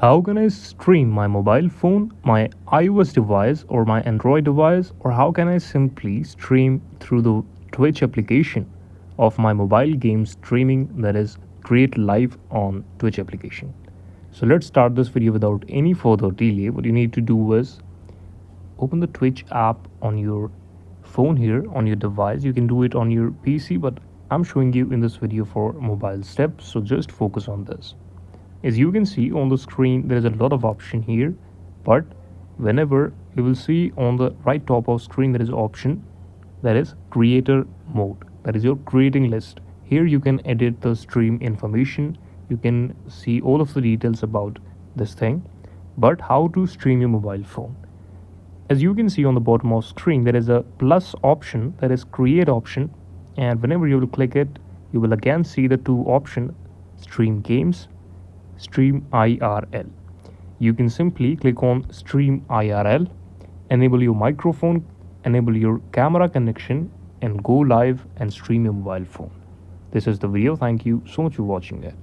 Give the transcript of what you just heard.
How can I stream my mobile phone, my iOS device, or my Android device, or how can I simply stream through the Twitch application of my mobile game streaming, that is, create live on Twitch application? So let's start this video without any further delay. What you need to do is open the Twitch app on your phone here on your device. You can do it on your PC, but I'm showing you in this video for mobile steps, so just focus on this. As you can see on the screen, there is a lot of option here, but whenever you will see on the right top of screen, there is option that is creator mode, that is your creating list. Here you can edit the stream information, you can see all of the details about this thing. But how to stream your mobile phone? As you can see on the bottom of screen, there is a plus option, that is create option, and whenever you will click it, you will again see the two option, stream games, stream IRL. You can simply click on stream IRL, enable your microphone, enable your camera connection, and go live and stream your mobile phone. This is the video. Thank you so much for watching it.